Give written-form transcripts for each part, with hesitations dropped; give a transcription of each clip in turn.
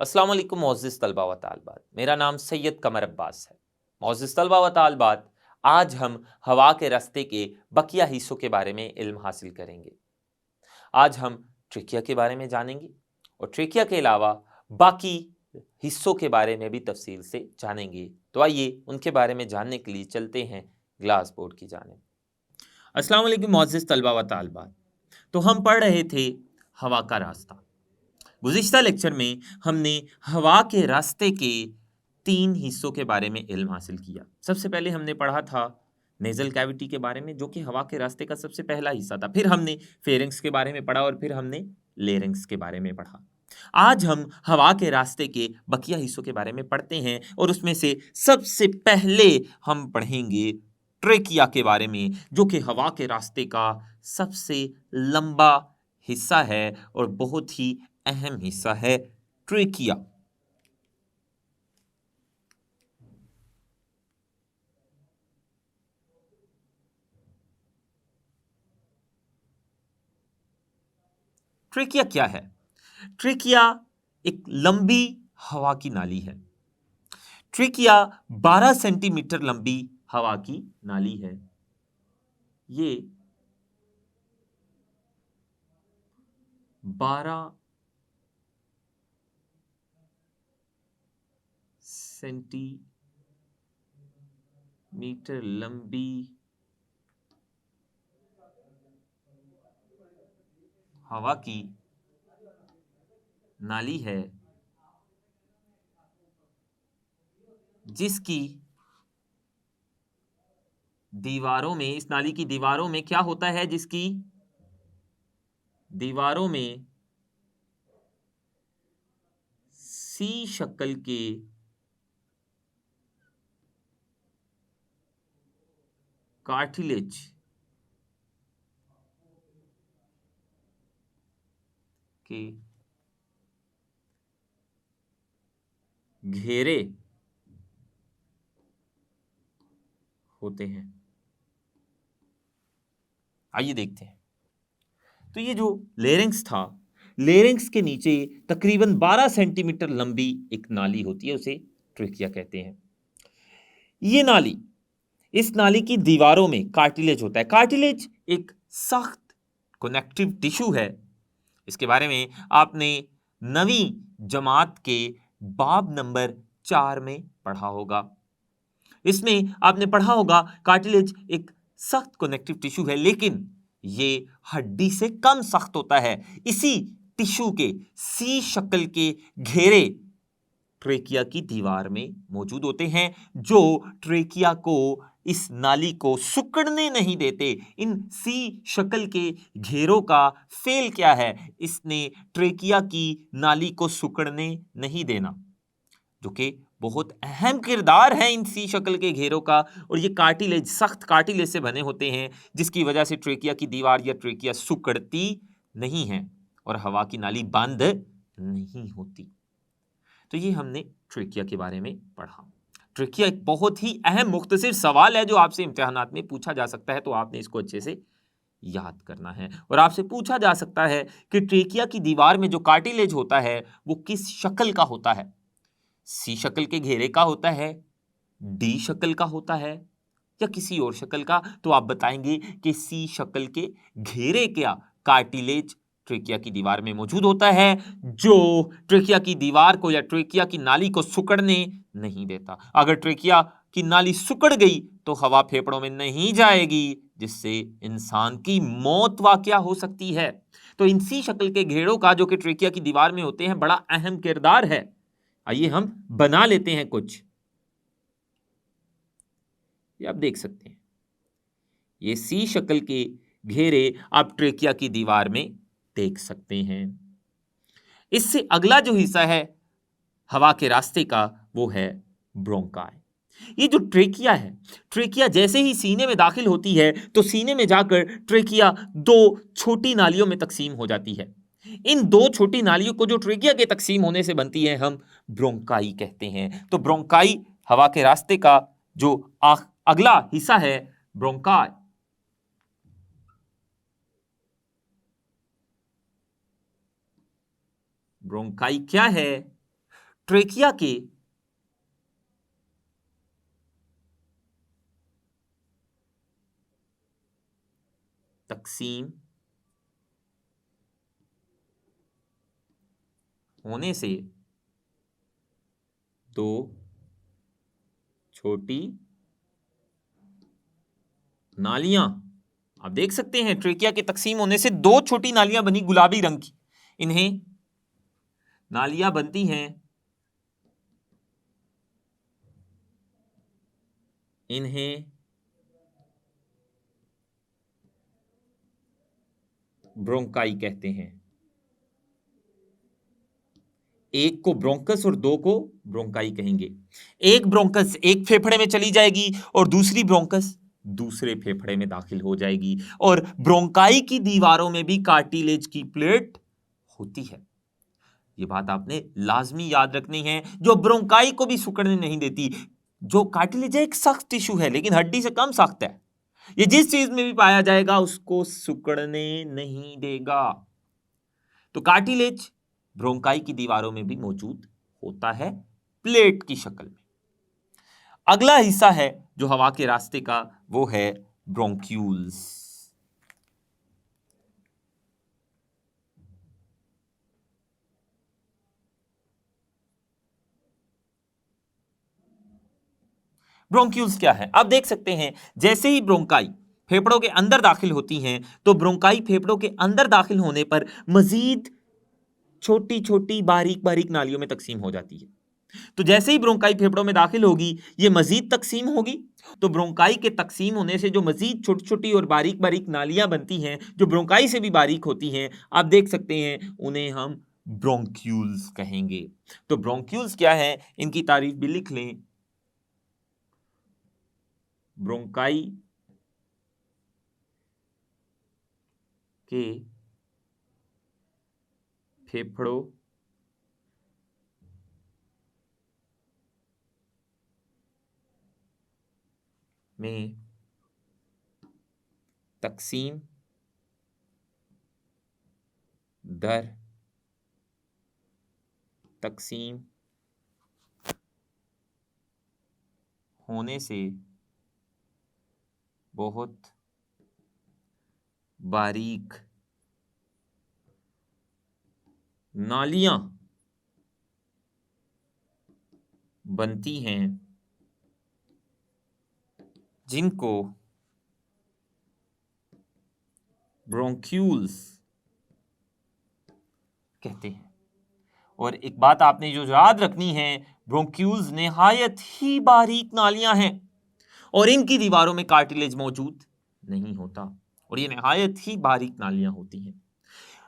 अस्सलाम वालेकुम मोअज़्ज़िज़ तलबा व तालिबात। मेरा नाम सैयद कमर अब्बास है। मोअज़्ज़िज़ तलबा व तालिबात, आज हम हवा के रास्ते के बकिया हिस्सों के बारे में इल्म हासिल करेंगे। आज हम ट्रेकिया के बारे में जानेंगे और ट्रेकिया के अलावा बाकी हिस्सों के बारे में भी तफसील से जानेंगे। तो आइए उनके बारे में जानने के लिए चलते हैं ग्लास बोर्ड की जानिब। अस्सलाम वालेकुम मोअज़्ज़िज़ तलबा व तालिबात। तो हम पढ़ रहे थे हवा का रास्ता। गुज़िश्ता लेक्चर में हमने हवा के रास्ते के 3 हिस्सों के बारे में इल्म हासिल किया। सबसे पहले हमने पढ़ा था नेज़ल कैविटी के बारे में, जो कि हवा के रास्ते का सबसे पहला हिस्सा था। फिर हमने फेरिंक्स के बारे में पढ़ा और फिर हमने लेरिंक्स के बारे में पढ़ा। आज हम हवा के रास्ते के बकिया हिस्सों के बारे में पढ़ते हैं और उसमें से सबसे पहले हम पढ़ेंगे ट्रेकिया के बारे में, जो कि हवा के रास्ते का सबसे लंबा हिस्सा है और बहुत ही अहम हिस्सा है ट्रेकिया। ट्रेकिया क्या है? ट्रेकिया एक लंबी हवा की नाली है। ट्रेकिया 12 सेंटीमीटर लंबी हवा की नाली है। ये 12 सेंटीमीटर लंबी हवा की नाली है, जिसकी दीवारों में, इस नाली की दीवारों में क्या होता है? जिसकी दीवारों में सी शक्ल के कार्टिलेज के घेरे होते हैं। आइए देखते हैं। तो ये जो लेरिंक्स था, लेरिंक्स के नीचे तकरीबन 12 सेंटीमीटर लंबी एक नाली होती है, उसे ट्रेकिया कहते हैं। ये नाली, इस नाली की दीवारों में कार्टिलेज होता है। कार्टिलेज एक सख्त कनेक्टिव टिश्यू है। इसके बारे में आपने 9वीं जमात के बाब नंबर 4 में पढ़ा होगा। इसमें आपने पढ़ा होगा कार्टिलेज एक सख्त कनेक्टिव टिश्यू है, लेकिन ये हड्डी से कम सख्त होता है। इसी टिश्यू के सी शक्ल के घेरे ट्रेकिया की दीवार में मौजूद होते हैं, जो ट्रेकिया को, इस नाली को सिकुड़ने नहीं देते। इन सी शक्ल के घेरों का फेल क्या है? इसने ट्रेकिया की नाली को सिकुड़ने नहीं देना, जो कि बहुत अहम किरदार है इन सी शक्ल के घेरों का। और ये कार्टिलेज सख्त कार्टिलेज से बने होते हैं, जिसकी वजह से ट्रेकिया की दीवार या ट्रेकिया सिकुड़ती नहीं है और हवा की नाली बंद नहीं होती। तो ये हमने ट्रेकिया के बारे में पढ़ा। ट्रेकिया एक बहुत ही अहम मुख्तसर सवाल है जो आपसे इम्तिहानात में पूछा जा सकता है, तो आपने इसको अच्छे से याद करना है। और आपसे पूछा जा सकता है कि ट्रेकिया की दीवार में जो कार्टिलेज होता है वो किस शक्ल का होता है? सी शक्ल के घेरे का होता है, डी शक्ल का होता है, या किसी और शक्ल का? तो आप बताएंगे कि सी शक्ल के घेरे क्या कार्टिलेज ट्रेकिया की दीवार में मौजूद होता है, जो ट्रेकिया की दीवार को या ट्रेकिया की नाली को सिकुड़ने नहीं देता। अगर ट्रेकिया की नाली सिकुड़ गई तो हवा फेफड़ों में नहीं जाएगी, जिससे इंसान की मौत वाक़या हो सकती है। तो इन सी शक्ल के घेरों का, जो कि ट्रेकिया की दीवार में होते हैं, बड़ा अहम किरदार है। आइए हम बना लेते हैं कुछ। ये आप देख सकते हैं, ये सी शक्ल के घेरे आप ट्रेकिया की दीवार में देख सकते हैं। इससे अगला जो हिस्सा है हवा के रास्ते का, वो है ब्रोंकाई। ये जो ट्रेकिया है, ट्रेकिया जैसे ही सीने में दाखिल होती है तो सीने में जाकर ट्रेकिया 2 छोटी नालियों में तकसीम हो जाती है। इन 2 छोटी नालियों को, जो ट्रेकिया के तकसीम होने से बनती है, हम ब्रोंकाई कहते हैं। तो ब्रोंकाई हवा के रास्ते का जो अगला हिस्सा है, ब्रोंकाई। ब्रोंकाई क्या है? ट्रेकिया के तकसीम होने से दो छोटी नालियां, आप देख सकते हैं ट्रेकिया के तकसीम होने से दो छोटी नालियां बनी गुलाबी रंग की। इन्हें नालियां बनती हैं, इन्हें ब्रोंकाई कहते हैं। एक को ब्रोंकस और दो को ब्रोंकाई कहेंगे। एक ब्रोंकस एक फेफड़े में चली जाएगी और दूसरी ब्रोंकस दूसरे फेफड़े में दाखिल हो जाएगी, और ब्रोंकाई की दीवारों में भी कार्टिलेज की प्लेट होती है। ये बात आपने लाजमी याद रखनी है, जो ब्रोंकाई को भी सिकुड़ने नहीं देती। जो कार्टिलेज है एक सख्त टिश्यू है, लेकिन हड्डी से कम सख्त है। ये जिस चीज में भी पाया जाएगा उसको सिकुड़ने नहीं देगा। तो कार्टिलेज ब्रोंकाई की दीवारों में भी मौजूद होता है, प्लेट की शक्ल में। अगला हिस्सा है जो हवा के रास्ते का, वो है ब्रोंक्यूल्स। ब्रोंक्यूल्स क्या है? आप देख सकते हैं जैसे ही ब्रोंकाई फेफड़ों के अंदर दाखिल होती हैं, तो ब्रोंकाई फेफड़ों के अंदर दाखिल होने पर मजीद छोटी छोटी बारीक बारीक नालियों में तकसीम हो जाती है। तो जैसे ही ब्रोंकाई फेफड़ों में दाखिल होगी, ये मजीद तकसीम होगी। तो ब्रोंकाई के तकसीम होने से जो मजीद छोटी छोटी और बारीक बारीक नालियां बनती हैं, जो ब्रोंकाई से भी बारीक होती हैं, आप देख सकते हैं, उन्हें हम ब्रोंक्यूल्स कहेंगे। तो ब्रोंक्यूल्स क्या है, इनकी तारीफ भी लिख लें। ब्रोंकाई के फेफड़ों में तकसीम दर तकसीम होने से बहुत बारीक नालियां बनती हैं, जिनको ब्रोंक्यूल्स कहते हैं। और एक बात आपने जो याद रखनी है, ब्रोंक्यूल्स निहायत ही बारीक नालियां हैं और इनकी दीवारों में कार्टिलेज मौजूद नहीं होता, और ये निहायत ही बारीक नालियां होती हैं।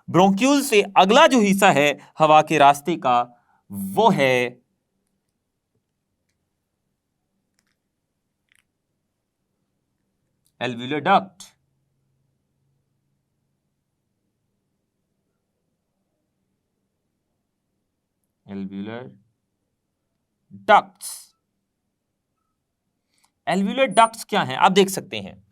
ब्रोंक्यूल से अगला जो हिस्सा है हवा के रास्ते का, वो है alveolar duct. Alveolar ducts. Alveolar ducts क्या हैं? आप देख सकते हैं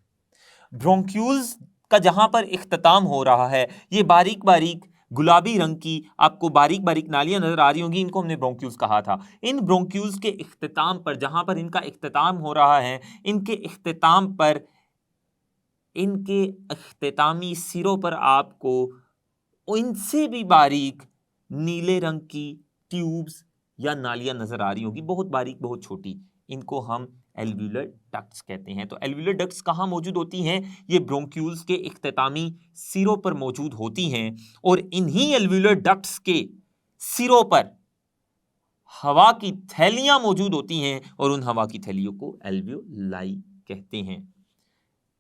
ब्रोंक्यूल्स का जहां पर इख्तिताम हो रहा है, ये बारीक बारीक गुलाबी रंग की आपको बारीक बारीक नालियां नजर आ रही होंगी, इनको हमने ब्रोंक्यूल्स कहा था। इन ब्रोंक्यूल्स के इख्तिताम पर, जहां पर इनका इख्तिताम हो रहा है, इनके इख्तिताम पर, इनके इख्तितामी सिरों पर आपको इनसे भी बारीक नीले रंग की ट्यूब्स या नालियां नजर आ रही होगी, बहुत बारीक बहुत छोटी। इनको हम एल्व्यूलर डक्ट्स कहते हैं। तो एल्व्यूलर डक्ट्स कहाँ मौजूद होती हैं? ये ब्रोंक्यूल्स के इख्तितामी सिरों पर मौजूद होती हैं, और इन्हीं एल्व्यूलर डक्ट्स के सिरों पर हवा की थैलियां मौजूद होती हैं, और उन हवा की थैलियों को एल्वियोलाई कहते हैं।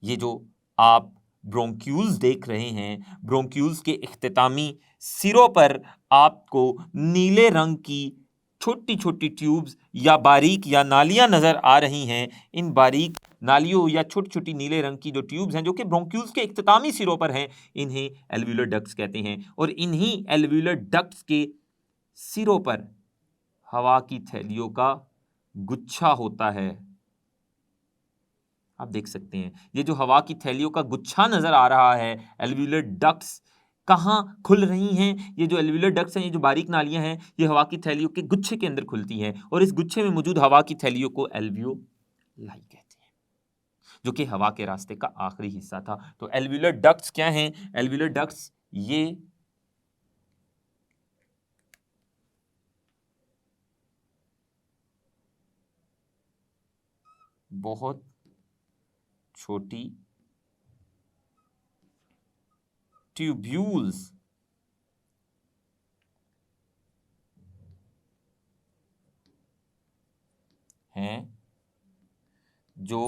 ये जो आप ब्रोंक्यूल्स देख रहे हैं, ब्रोंक्यूल्स के इख्तितामी सिरों पर आपको नीले रंग की छोटी छोटी ट्यूब्स या बारीक या नालियां नजर आ रही हैं। इन बारीक नालियों या छोटी छोटी नीले रंग की जो ट्यूब्स हैं, जो कि ब्रोंक्यूल्स के इख्तितामी सिरों पर हैं, इन्हें एल्व्यूलर डक्ट्स कहते हैं। और इन्हीं एल्व्यूलर डक्ट्स के सिरों पर हवा की थैलियों का गुच्छा होता है। आप देख सकते हैं ये जो हवा की थैलियों का गुच्छा नजर आ रहा है, एल्व्यूलर डक्ट्स, कहाँ खुल रही हैं? ये जो एल्वियोलर डक्ट्स हैं, ये जो बारीक नालियां हैं, ये हवा की थैलियों के गुच्छे के अंदर खुलती हैं और इस गुच्छे में मौजूद हवा की थैलियों को एल्वियोलाई कहते हैं, जो कि हवा के रास्ते का आखिरी हिस्सा था। तो एल्वियोलर डक्ट्स क्या हैं? एल्वियोलर डक्ट्स ये बहुत छोटी ट्यूब्यूल्स हैं जो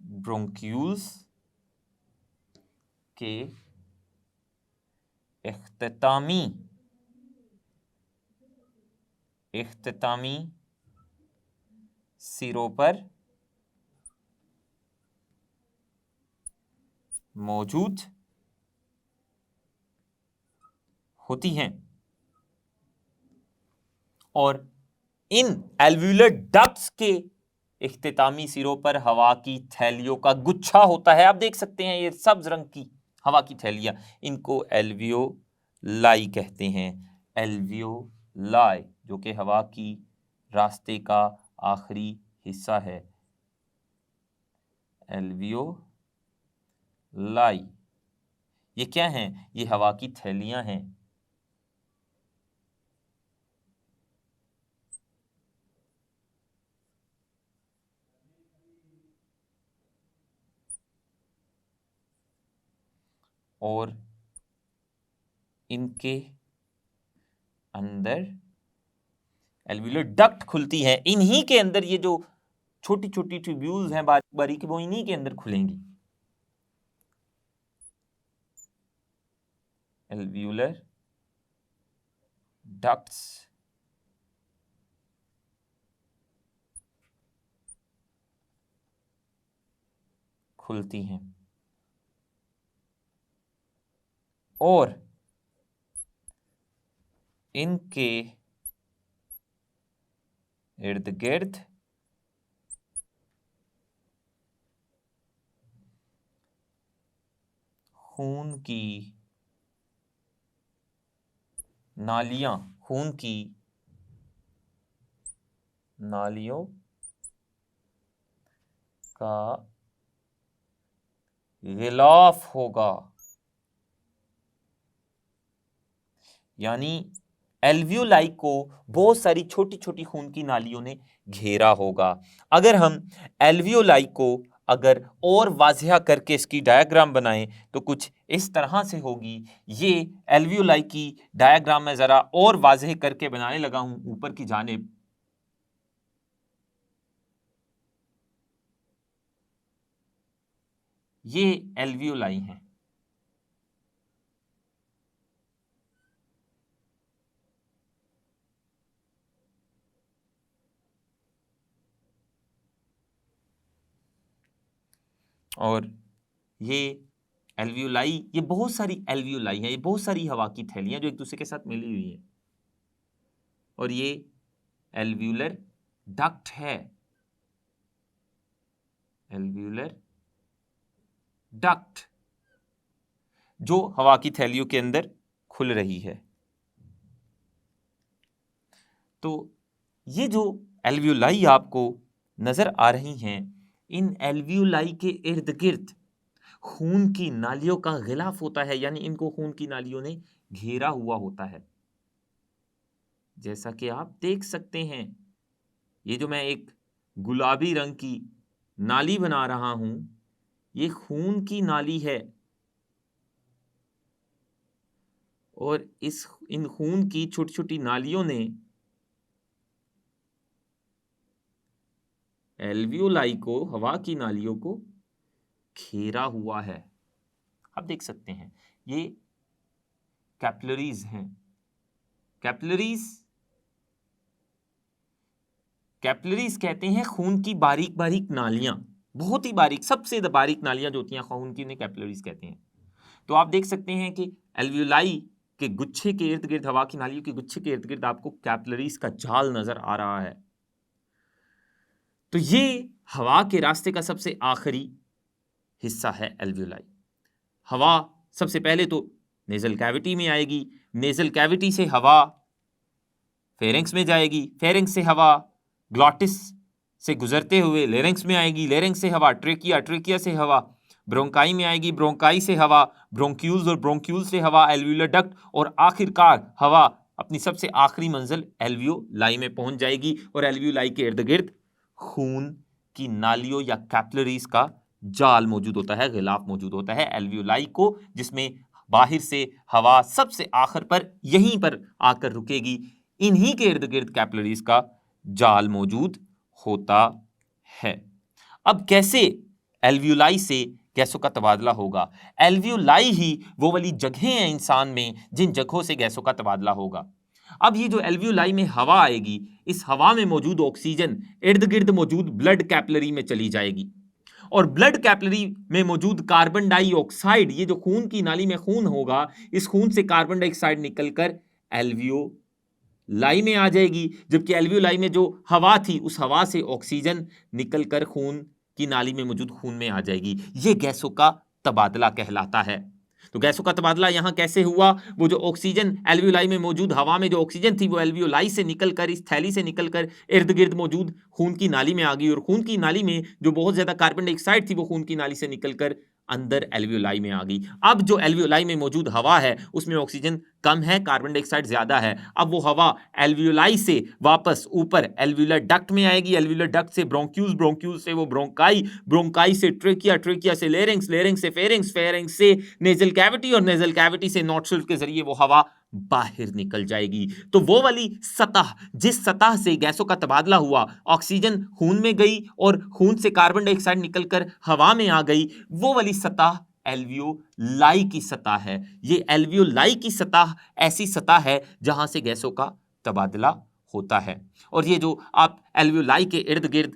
ब्रोंक्यूल्स के इख्तितामी सिरों पर मौजूद होती हैं और इन एल्वियोलर डक्ट्स के इख्तितामी सिरों पर हवा की थैलियों का गुच्छा होता है। आप देख सकते हैं ये सब्ज रंग की हवा की थैलियां, इनको एल्वियोलाई कहते हैं। एल्वियोलाई जो कि हवा की रास्ते का आखिरी हिस्सा है। एल्वियोलाई ये क्या हैं? ये हवा की थैलियां हैं। और इनके अंदर एल्वियोलर डक्ट खुलती है। इन्हीं के अंदर ये जो छोटी छोटी ट्यूब्यूल्स हैं बारीक बारीक, वो इन्हीं के अंदर खुलेंगी। एल्वियोलर डक्ट्स खुलती हैं और इनके इर्द गिर्द खून की नालियां, खून की नालियों का गिलाफ होगा। यानी एल्वियोलाई को बहुत सारी छोटी छोटी खून की नालियों ने घेरा होगा। अगर हम एल्वियोलाई को अगर और वाज़िया करके इसकी डायग्राम बनाएं तो कुछ इस तरह से होगी। ये एल्वियोलाई की डायग्राम में ज़रा और वाज़िह करके बनाने लगा हूं ऊपर की जानिब। ये एल्वियोलाई हैं। और ये एल्वियोलाई, ये बहुत सारी एल्वियोलाई हैं, ये बहुत सारी हवा की थैलियां जो एक दूसरे के साथ मिली हुई हैं। और ये एल्वियोलर डक्ट है। एल्वियोलर डक्ट जो हवा की थैलियों के अंदर खुल रही है। तो ये जो एल्वियोलाई आपको नजर आ रही हैं, इन एल्वियोलाई के इर्द गिर्द खून की नालियों का गिलाफ होता है, यानी इनको खून की नालियों ने घेरा हुआ होता है। जैसा कि आप देख सकते हैं, ये जो मैं एक गुलाबी रंग की नाली बना रहा हूं, ये खून की नाली है और इन खून की छोटी छोटी नालियों ने एल्वियोलाई को, हवा की नालियों को घेरा हुआ है। आप देख सकते हैं ये कैपिलरीज हैं। कैपिलरीज कहते हैं खून की बारीक बारीक नालियां, बहुत ही बारीक, सबसे बारीक नालियां जो होती हैं खून की, उन्हें कैपिलरीज कहते हैं। तो आप देख सकते हैं कि एल्वियोलाई के गुच्छे के इर्द गिर्द, हवा की नालियों के गुच्छे के इर्द गिर्द आपको कैपिलरीज का जाल नजर आ रहा है। तो ये हवा के रास्ते का सबसे आखिरी हिस्सा है एल्वियोलाई। हवा सबसे पहले तो नेजल कैविटी में आएगी, नेजल कैविटी से हवा फेरेंक्स में जाएगी, फेरेंक्स से हवा ग्लॉटिस से गुजरते हुए लेरेंक्स में आएगी, लेरेंक्स से हवा ट्रेकिया, ट्रेकिया से हवा ब्रोंकाई में आएगी, ब्रोंकाई से हवा ब्रोंक्यूल्स और ब्रोंक्यूल्स से हवा एल्वियोलर डक्ट और आखिरकार हवा अपनी सबसे आखिरी मंजिल एल्वियोलाई में पहुंच जाएगी और एल्वियोलाई के इर्द गिर्द खून की नालियों या कैपिलरीज का जाल मौजूद होता है, गिलाफ मौजूद होता है एल्वियोलाई को, जिसमें बाहर से हवा सबसे आखिर पर यहीं पर आकर रुकेगी। इन्हीं के इर्द गिर्द कैपिलरीज का जाल मौजूद होता है। अब कैसे एल्वियोलाई से गैसों का तबादला होगा? एल्वियोलाई ही वो वाली जगहें हैं इंसान में जिन जगहों से गैसों का तबादला होगा। अब ये जो एल्वियोलाई में हवा आएगी, इस हवा में मौजूद ऑक्सीजन इर्द गिर्द मौजूद ब्लड कैपिलरी में चली जाएगी और ब्लड कैपिलरी में मौजूद कार्बन डाइऑक्साइड, ये जो खून की नाली में खून होगा, इस खून से कार्बन डाइऑक्साइड निकलकर एल्वियोलाई में आ जाएगी, जबकि एल्वियोलाई में जो हवा थी उस हवा से ऑक्सीजन निकलकर खून की नाली में मौजूद खून में आ जाएगी। ये गैसों का तबादला कहलाता है। तो गैसों का तबादला यहां कैसे हुआ? वो जो ऑक्सीजन एल्वियोलाई में मौजूद हवा में जो ऑक्सीजन थी वो एल्वियोलाई से निकलकर, इस थैली से निकलकर इर्द गिर्द मौजूद खून की नाली में आ गई और खून की नाली में जो बहुत ज्यादा कार्बन डाइऑक्साइड थी वो खून की नाली से निकलकर अंदर एल्वियोलाई में आ गई। अब जो एल्वियोलाई में मौजूद हवा है उसमें ऑक्सीजन कम है, कार्बन डाइऑक्साइड ज्यादा है। अब वो हवा एल्वियोलाई से वापस ऊपर एल्वियोलर डक्ट में आएगी, एल्वियोलर डक्ट से ब्रोंक्यूल्स, ब्रोंक्यूल्स से वो ब्रोंकाई, ब्रोंकाई से ट्रेकिया, ट्रेकिया से लेरिंग्स, लेरिंग्स से फेरिंग्स, फेरिंग्स से नेजल कैविटी और नेजल कैविटी से नोस्ट्रिल्स के जरिए वो हवा बाहर निकल जाएगी। तो वो वाली सतह, जिस सतह से गैसों का तबादला हुआ, ऑक्सीजन खून में गई और खून से कार्बन डाइऑक्साइड निकलकर हवा में आ गई, वो वाली सतह एल्वियोलाई की सतह है। ये एल्वियोलाई की सतह ऐसी सतह है जहां से गैसों का तबादला होता है। और ये जो आप एल्वियोलाई के इर्द गिर्द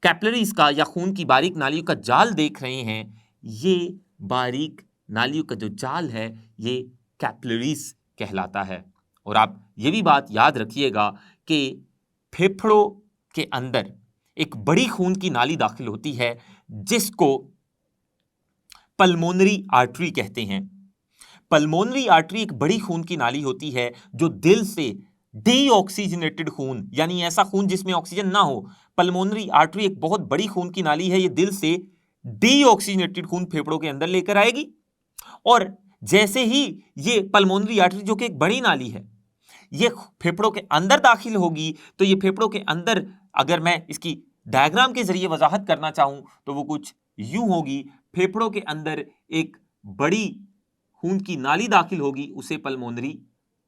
कैपिलरीज का या खून की बारीक नालियों का जाल देख रहे हैं, ये बारीक नालियों का जो जाल है ये कैपिलरीज कहलाता है। और आप ये भी बात याद रखिएगा कि फेफड़ों के अंदर एक बड़ी खून की नाली दाखिल होती है जिसको पल्मोनरी आर्टरी कहते हैं। पल्मोनरी आर्टरी एक बड़ी खून की नाली होती है जो दिल से डीऑक्सीजनेटेड खून, यानी ऐसा खून जिसमें ऑक्सीजन ना हो, पल्मोनरी आर्टरी एक बहुत बड़ी खून की नाली है। ये दिल से डीऑक्सीजनेटेड खून फेफड़ों के अंदर लेकर आएगी और जैसे ही ये पल्मोनरी आर्टरी, जो कि एक बड़ी नाली है, ये फेफड़ों के अंदर दाखिल होगी, तो ये फेफड़ों के अंदर, अगर मैं इसकी डायग्राम के जरिए वजाहत करना चाहूं तो वो कुछ यूं होगी। फेफड़ों के अंदर एक बड़ी खून की नाली दाखिल होगी, उसे पल्मोनरी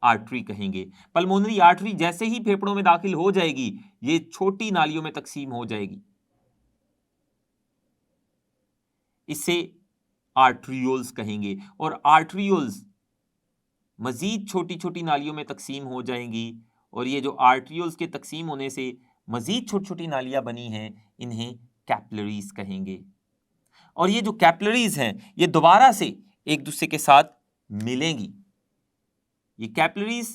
आर्टरी कहेंगे। पल्मोनरी आर्टरी जैसे ही फेफड़ों में दाखिल हो जाएगी, ये छोटी नालियों में तकसीम हो जाएगी, इसे आर्ट्रियोल्स कहेंगे। और आर्ट्रियोल्स मजीद छोटी छोटी नालियों में तकसीम हो जाएंगी और ये जो आर्ट्रियोल्स के तकसीम होने से मजीद छोटी छोटी नालियां बनी हैं, इन्हें कैपिलरीज कहेंगे। और ये जो कैपिलरीज हैं ये दोबारा से एक दूसरे के साथ मिलेंगी। ये कैपिलरीज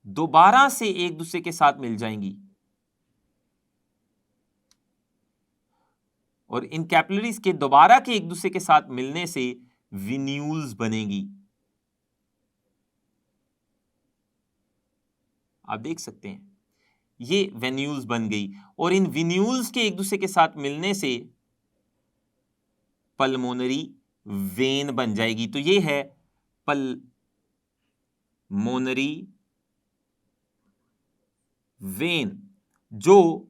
दोबारा से एक दूसरे के साथ मिल जाएंगी और इन कैपिलरीज के दोबारा के एक दूसरे के साथ मिलने से विन्यूल्स बनेगी। आप देख सकते हैं ये वेन्यूल्स बन गई और इन विन्यूल्स के एक दूसरे के साथ मिलने से पल्मोनरी वेन बन जाएगी। तो ये है पल्मोनरी वेन, जो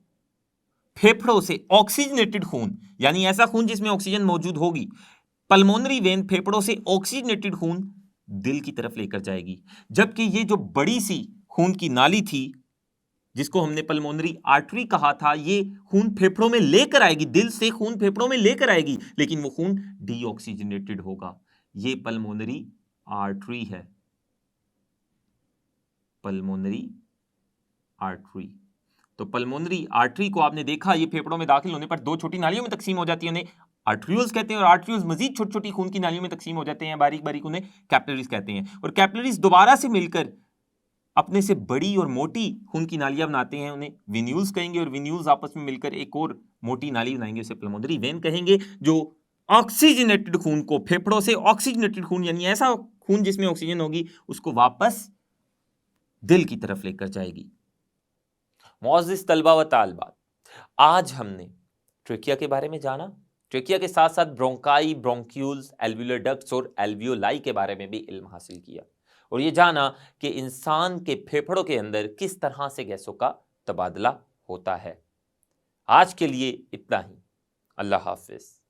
फेफड़ों से ऑक्सीजनेटेड खून, यानी ऐसा खून जिसमें ऑक्सीजन मौजूद होगी, पल्मोनरी वेन फेफड़ों से ऑक्सीजनेटेड खून दिल की तरफ लेकर जाएगी। जबकि ये जो बड़ी सी खून की नाली थी जिसको हमने पल्मोनरी आर्टरी कहा था, ये खून फेफड़ों में लेकर आएगी, दिल से खून फेफड़ों में लेकर आएगी, लेकिन वो खून डीऑक्सीजनेटेड होगा। ये पल्मोनरी आर्टरी है, पल्मोनरी आर्टरी। तो पल्मोनरी आर्टरी को आपने देखा, ये फेफड़ों में दाखिल होने पर दो छोटी नालियों में तकसीम हो जाती है, उन्हें आर्ट्रियोल्स कहते हैं। और आर्ट्रियोल्स मजीद छोटी छोटी खून की नालियों में तकसीम हो जाते हैं, बारीक बारीक, उन्हें कैपिलरीज कहते हैं। और कैपिलरीज दोबारा से मिलकर अपने से बड़ी और मोटी खून की नालियां बनाते हैं, उन्हें विन्यूल्स कहेंगे। और विन्यूल्स आपस में मिलकर एक और मोटी नाली बनाएंगे, उसे पल्मोनरी वेन कहेंगे, जो ऑक्सीजनेटेड खून को फेफड़ों से, ऑक्सीजनेटेड खून यानी ऐसा खून जिसमें ऑक्सीजन होगी, उसको वापस दिल की तरफ लेकर जाएगी। मुअज़्ज़िज़ तलबा व तालिबात, आज हमने ट्रेकिया के बारे में जाना। ट्रेकिया के साथ साथ ब्रोंकाई, ब्रोंक्यूल्स, एल्वियोलर डक्ट्स और एल्वियोलाई के बारे में भी इल्म हासिल किया और ये जाना कि इंसान के फेफड़ों के अंदर किस तरह से गैसों का तबादला होता है। आज के लिए इतना ही। अल्लाह हाफिज।